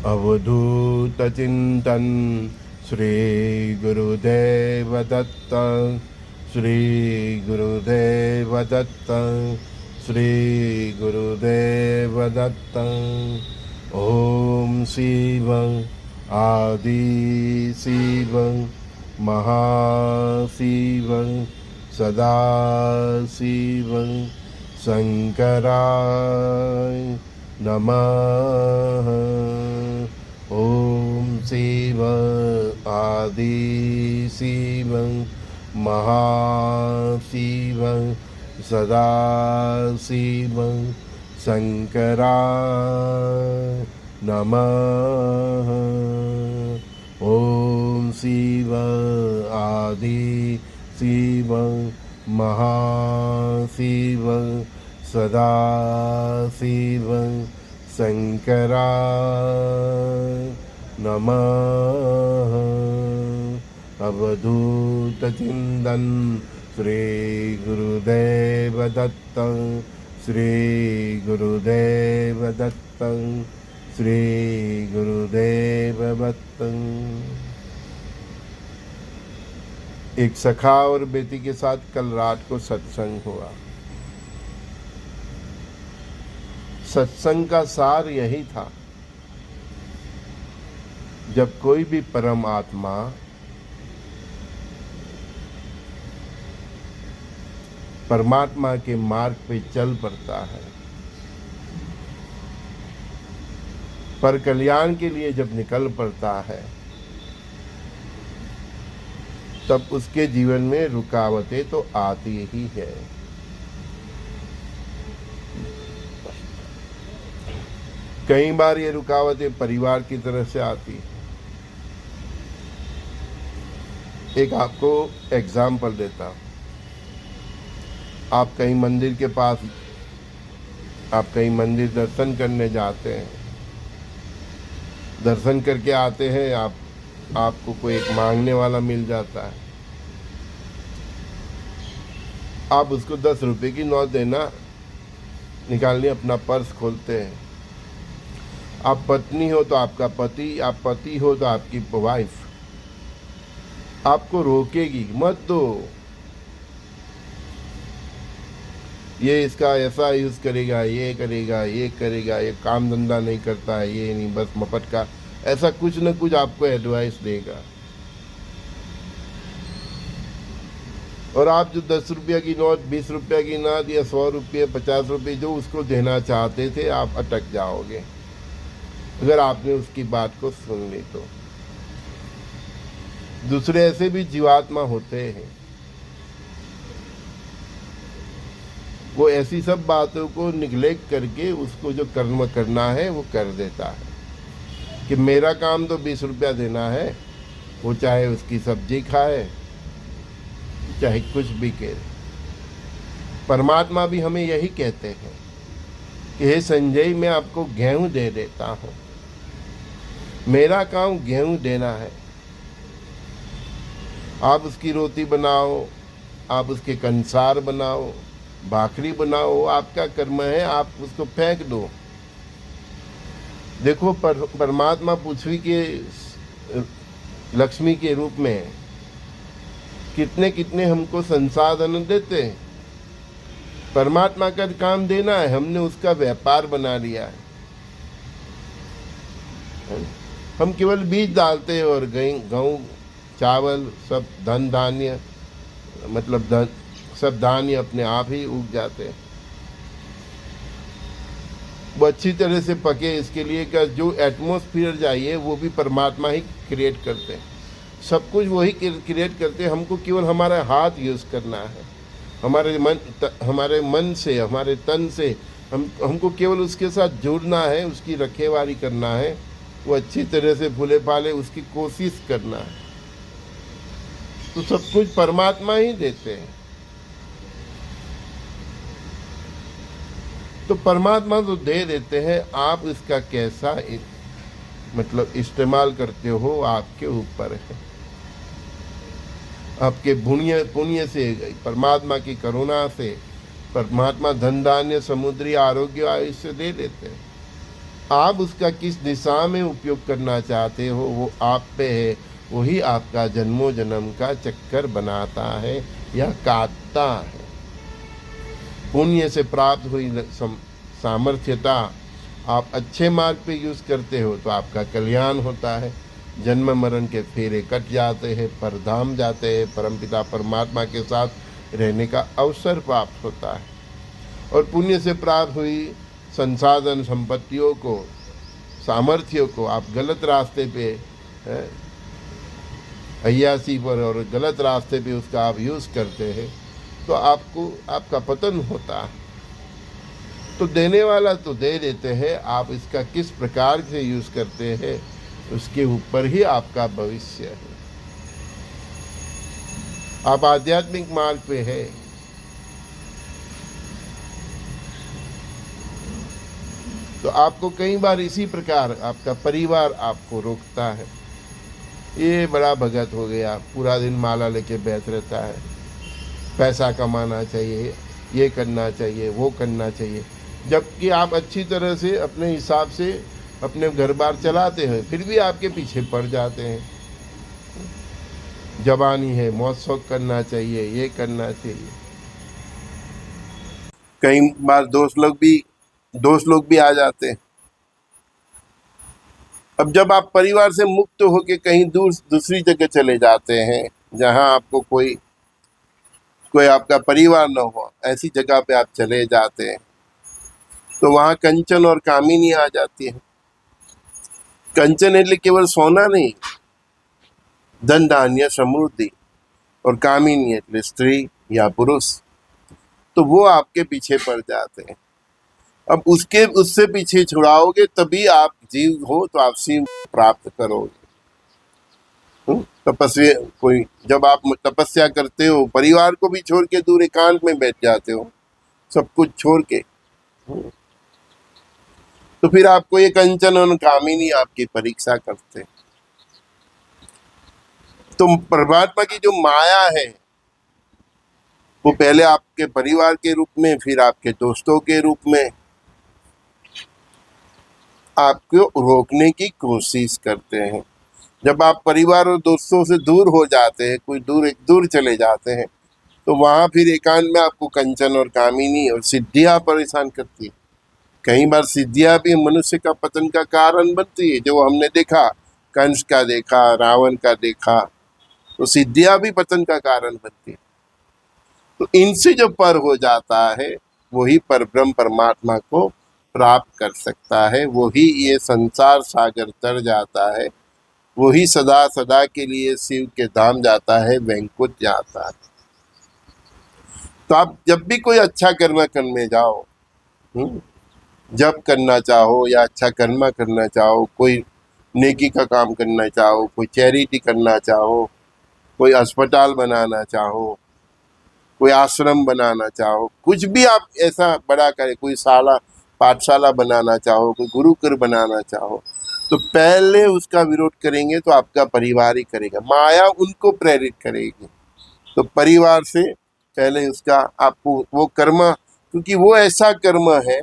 अवधूत चिंतन श्री गुरुदेव दत्त, श्री गुरुदेव दत्त, श्री गुरुदेव दत्त। ओम शिव आदि शिव महाशिव सदा शिव शंकराय नमः। ओम शिव आदि शिव महाशिव सदा शिव शंकराय नमः। ओम शिव आदि शिव महाशिव सदा शिव शंकराय नमः। अवधूत चिंतन श्री गुरुदेव दत्त, श्री गुरुदेव दत्त, श्री गुरुदेव दत्त। एक सखा और बेटी के साथ कल रात को सत्संग हुआ। सत्संग का सार यही था, जब कोई भी परम आत्मा परमात्मा के मार्ग पे चल पड़ता है, पर कल्याण के लिए जब निकल पड़ता है, तब उसके जीवन में रुकावटें तो आती ही है। कई बार ये रुकावटें परिवार की तरफ से आती है। एक आपको एग्जाम्पल देता हूं। आप कहीं मंदिर के पास, आप कहीं मंदिर दर्शन करने जाते हैं, दर्शन करके आते हैं, आपको कोई एक मांगने वाला मिल जाता है। आप उसको 10 रुपए की नोट देना निकालने अपना पर्स खोलते हैं। आप पत्नी हो तो आपका पति, आप पति हो तो आपकी वाइफ आपको रोकेगी, मत दो, ये इसका ऐसा यूज करेगा, ये करेगा, ये करेगा, ये काम धंधा नहीं करता है, ये नहीं, बस मफत का, ऐसा कुछ न कुछ आपको एडवाइस देगा। और आप जो 10 रुपया की नोट, 20 रुपया की नोट या 100 रुपये, 50 रुपये जो उसको देना चाहते थे, आप अटक जाओगे अगर आपने उसकी बात को सुन ली तो। दूसरे ऐसे भी जीवात्मा होते हैं, वो ऐसी सब बातों को निगलेक्ट करके उसको जो कर्म करना है वो कर देता है कि मेरा काम तो 20 रुपया देना है, वो चाहे उसकी सब्जी खाए, चाहे कुछ भी करे। परमात्मा भी हमें यही कहते हैं कि हे संजय, मैं आपको गेहूं दे देता हूं, मेरा काम गेहूं देना है। आप उसकी रोटी बनाओ, आप उसके कंसार बनाओ, भाखरी बनाओ, आपका कर्म है, आप उसको फेंक दो। देखो परमात्मा पृथ्वी के लक्ष्मी के रूप में कितने कितने हमको संसाधन देते हैं। परमात्मा का काम देना है, हमने उसका व्यापार बना लिया है। हम केवल बीज डालते हैं और गेहूं, चावल, सब धन धान्य, मतलब सब धान्य अपने आप ही उग जाते हैं। वो अच्छी तरह से पके, इसके लिए का जो एटमॉस्फेयर चाहिए वो भी परमात्मा ही क्रिएट करते हैं। सब कुछ वही क्रिएट करते हैं, हमको केवल हमारा हाथ यूज़ करना है, हमारे मन से, हमारे तन से हमको केवल उसके साथ जुड़ना है, उसकी रखेवाली करना है, वो अच्छी तरह से फूले फाले उसकी कोशिश करना है। तो सब कुछ परमात्मा ही देते हैं। तो परमात्मा तो दे देते हैं, आप इसका कैसा मतलब इस्तेमाल करते हो आपके ऊपर है। आपके पुण्य से, परमात्मा की करुणा से परमात्मा धन धान्य समुद्री आरोग्य आयुष्य दे देते हैं। आप उसका किस दिशा में उपयोग करना चाहते हो वो आप पे है। वही आपका जन्मों जन्म का चक्कर बनाता है या काटता है। पुण्य से प्राप्त हुई सामर्थ्यता आप अच्छे मार्ग पे यूज़ करते हो तो आपका कल्याण होता है। जन्म मरण के फेरे कट जाते हैं, परधाम जाते हैं, परमपिता परमात्मा के साथ रहने का अवसर प्राप्त होता है। और पुण्य से प्राप्त हुई संसाधन संपत्तियों को, सामर्थ्य को आप गलत रास्ते पे अय्यासी पर और गलत रास्ते पे उसका आप यूज़ करते हैं तो आपको आपका पतन होता है। तो देने वाला तो दे देते हैं, आप इसका किस प्रकार से यूज़ करते हैं उसके ऊपर ही आपका भविष्य है। आप आध्यात्मिक मार्ग पे है, तो आपको कई बार इसी प्रकार आपका परिवार आपको रोकता है। ये बड़ा भगत हो गया, पूरा दिन माला लेके बैठ रहता है, पैसा कमाना चाहिए, ये करना चाहिए, वो करना चाहिए, जबकि आप अच्छी तरह से अपने हिसाब से अपने घर बार चलाते हैं, फिर भी आपके पीछे पड़ जाते हैं। जवानी है, मौज शौक करना चाहिए, ये करना चाहिए। कई बार दोस्त लोग भी आ जाते हैं। अब जब आप परिवार से मुक्त होकर कहीं दूर दूसरी जगह चले जाते हैं जहां आपको कोई आपका परिवार न हो, ऐसी जगह पे आप चले जाते हैं तो वहां कंचन और कामिनी आ जाती है। कंचन એટલે केवल सोना नहीं, धन धान्य समृद्धि, और कामिनी એટલે स्त्री या पुरुष। तो वो आपके पीछे पड़ जाते हैं। अब उससे पीछे छुड़ाओगे तभी आप जीव हो, तो आप शिव प्राप्त करोगे। तपस्या कोई जब आप तपस्या करते हो, परिवार को भी छोड़ के दूर एकांत में बैठ जाते हो, सब कुछ छोड़ के, तो फिर आपको ये कंचन और कामिनी आपकी परीक्षा करते हैं। तो परमात्मा की जो माया है वो पहले आपके परिवार के रूप में, फिर आपके दोस्तों के रूप में आपको रोकने की कोशिश करते हैं। जब आप परिवार और दोस्तों से दूर हो जाते हैं, कोई दूर चले जाते हैं, तो वहाँ फिर एकांत में आपको कंचन और कामिनी और सिद्धियाँ परेशान करती है। कई बार सिद्धियाँ भी मनुष्य का पतन का कारण बनती है, जो हमने देखा, कंस का देखा, रावण का देखा, तो सिद्धियाँ भी पतन का कारण बनती है। तो इनसे जो पर हो जाता है वही परब्रह्म परमात्मा को प्राप्त कर सकता है, वही ये संसार सागर तर जाता है, वही सदा सदा के लिए शिव के धाम जाता है, वैकुंठ जाता है। तो आप जब भी कोई अच्छा कर्म करने जाओ, जब करना चाहो या अच्छा कर्म करना चाहो, कोई नेकी का काम करना चाहो, कोई चैरिटी करना चाहो, कोई अस्पताल बनाना चाहो, कोई आश्रम बनाना चाहो, कुछ भी आप ऐसा बड़ा करे, कोई पाठशाला बनाना चाहो, कोई गुरुकुल बनाना चाहो, तो पहले उसका विरोध करेंगे तो आपका परिवार ही करेगा। माया उनको प्रेरित करेगी। तो परिवार से पहले उसका आपको वो कर्म, क्योंकि वो ऐसा कर्म है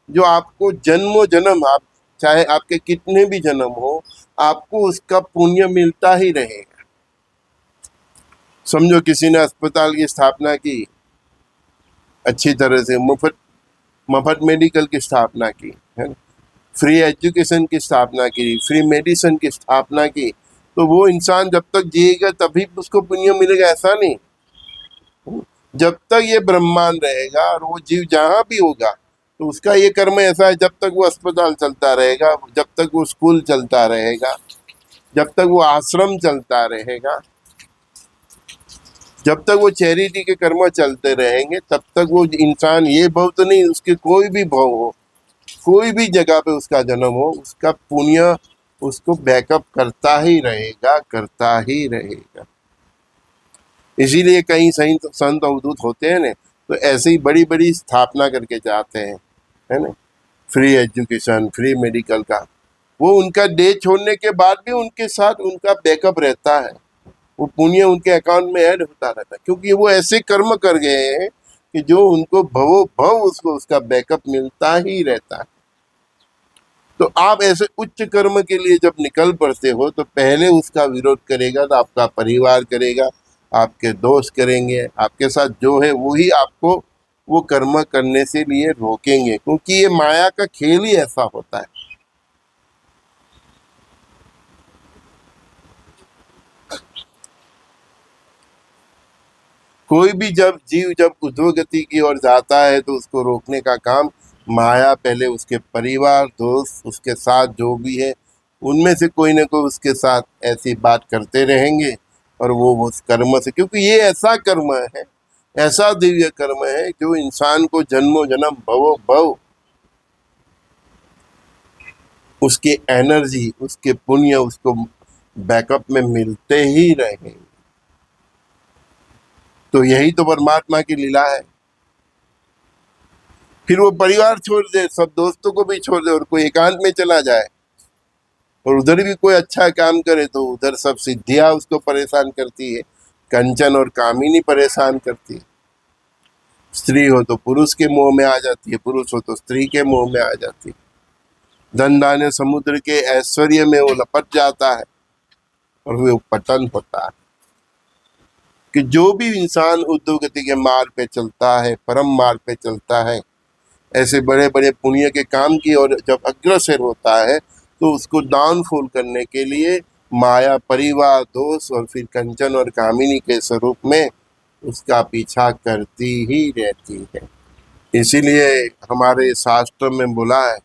जो आपको जन्मों जन्म, आप चाहे आपके कितने भी जन्म हो, आपको उसका पुण्य मिलता ही रहेगा। समझो किसी ने अस्पताल की स्थापना की, अच्छी तरह से मुफ्त मेडिकल की स्थापना की है, फ्री एजुकेशन की स्थापना की, फ्री मेडिसिन की स्थापना की, तो वो इंसान जब तक जिएगा तभी उसको पुण्य मिलेगा, ऐसा नहीं। जब तक ये ब्रह्मांड रहेगा और वो जीव जहाँ भी होगा तो उसका ये कर्म ऐसा है, जब तक वो अस्पताल चलता रहेगा, जब तक वो स्कूल चलता रहेगा, जब तक वो आश्रम चलता रहेगा, जब तक वो चैरिटी के कर्म चलते रहेंगे, तब तक वो इंसान, ये भव तो नहीं, उसके कोई भी भव हो, कोई भी जगह पे उसका जन्म हो, उसका पुण्य उसको बैकअप करता ही रहेगा, करता ही रहेगा। इसीलिए कई संत अवधूत होते हैं ना, तो ऐसे ही बड़ी बड़ी स्थापना करके जाते हैं, है ना, फ्री एजुकेशन, फ्री मेडिकल का। वो उनका डे छोड़ने के बाद भी उनके साथ उनका बैकअप रहता है, वो पुण्य उनके अकाउंट में ऐड होता रहता है, क्योंकि वो ऐसे कर्म कर गए हैं कि जो उनको भवो भव उसको उसका बैकअप मिलता ही रहता है। तो आप ऐसे उच्च कर्म के लिए जब निकल पड़ते हो तो पहले उसका विरोध करेगा तो आपका परिवार करेगा, आपके दोस्त करेंगे, आपके साथ जो है वही आपको वो कर्म करने से लिए रोकेंगे, क्योंकि ये माया का खेल ही ऐसा होता है। कोई भी जब जीव जब उद्धवगति की ओर जाता है तो उसको रोकने का काम माया पहले उसके परिवार दोस्त उसके साथ जो भी है उनमें से कोई ना कोई उसके साथ ऐसी बात करते रहेंगे, और वो उस कर्म से, क्योंकि ये ऐसा कर्म है, ऐसा दिव्य कर्म है जो इंसान को जन्मों जन्म भवो भव उसकी एनर्जी उसके पुण्य उसको बैकअप में मिलते ही रहेंगे। तो यही तो परमात्मा की लीला है। फिर वो परिवार छोड़ दे, सब दोस्तों को भी छोड़ दे और कोई एकांत में चला जाए, और उधर भी कोई अच्छा काम करे तो उधर सब सिद्धियां उसको परेशान करती है, कंचन और कामिनी परेशान करती है। स्त्री हो तो पुरुष के मोह में आ जाती है, पुरुष हो तो स्त्री के मोह में आ जाती है। धन धान्य समुद्र के ऐश्वर्य में वो लपट जाता है और वो पतन होता है। कि जो भी इंसान उद्धवगति के मार्ग पे चलता है, परम मार्ग पे चलता है, ऐसे बड़े बड़े पुण्य के काम की और जब अग्रसर होता है तो उसको डाउनफॉल करने के लिए माया परिवार दोष और फिर कंचन और कामिनी के स्वरूप में उसका पीछा करती ही रहती है। इसीलिए हमारे शास्त्र में बोला है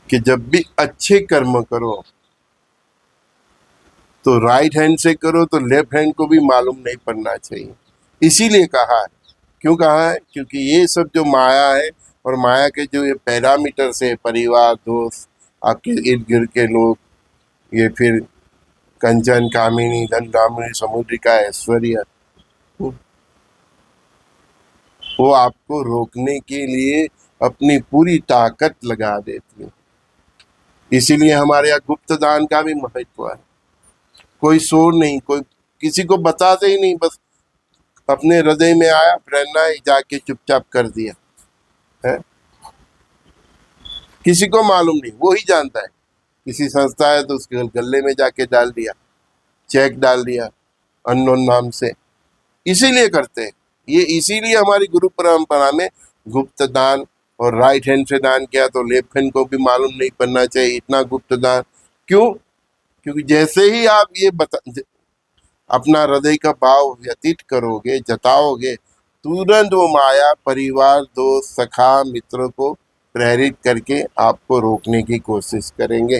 कि जब भी अच्छे कर्म करो तो राइट हैंड से करो, तो लेफ्ट हैंड को भी मालूम नहीं पड़ना चाहिए। इसीलिए कहा है। क्यों कहा है? क्योंकि ये सब जो माया है और माया के जो ये पैरामीटर्स है, परिवार दोस्त आपके इर्द गिर्द के लोग, ये फिर कंचन कामिनी धन कामिनी समुद्र का ऐश्वर्य, वो आपको रोकने के लिए अपनी पूरी ताकत लगा देती है। इसीलिए हमारे यहाँ गुप्त दान का भी महत्व है। कोई शोर नहीं, कोई किसी को बताते ही नहीं, बस अपने हृदय में आया प्रेरणा ही जाके चुपचाप कर दिया है। किसी को मालूम नहीं, वो ही जानता है। किसी संस्था है तो उसके गले में जाके डाल दिया, चेक डाल दिया अननोन नाम से। इसीलिए करते हैं ये, इसीलिए हमारी गुरु परंपरा में गुप्त दान और राइट हैंड से दान किया तो लेफ्ट हैंड को भी मालूम नहीं पड़ना चाहिए, इतना गुप्त दान। क्यों? क्योंकि जैसे ही आप ये अपना हृदय का भाव व्यतीत करोगे, जताओगे, तुरंत वो माया परिवार दोस्त सखा मित्रों को प्रेरित करके आपको रोकने की कोशिश करेंगे।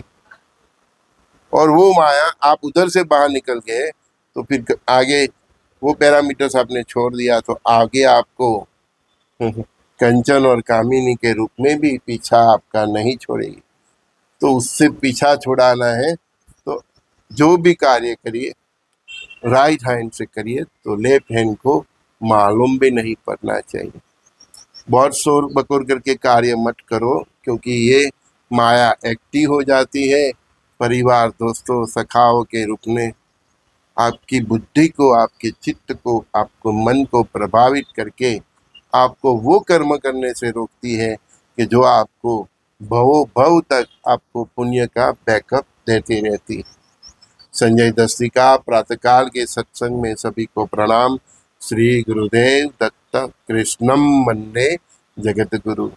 और वो माया आप उधर से बाहर निकल गए तो फिर आगे वो पैरामीटर्स आपने छोड़ दिया तो आगे आपको कंचन और कामिनी के रूप में भी पीछा आपका नहीं छोड़ेगी। तो उससे पीछा छुड़ाना है तो जो भी कार्य करिए राइट हैंड से करिए, तो लेफ्ट हैंड को मालूम भी नहीं पड़ना चाहिए। बहुत शोर बकोर करके कार्य मत करो, क्योंकि ये माया एक्टिव हो जाती है परिवार दोस्तों सखाओं के रूप में, आपकी बुद्धि को आपके चित्त को आपको मन को प्रभावित करके आपको वो कर्म करने से रोकती है कि जो आपको भवो भव तक आपको पुण्य का बैकअप देती रहती है। संजय दस्तिका प्रातःकाल के सत्संग में सभी को प्रणाम। श्री गुरुदेव दत्त कृष्णम वंदे जगत गुरु।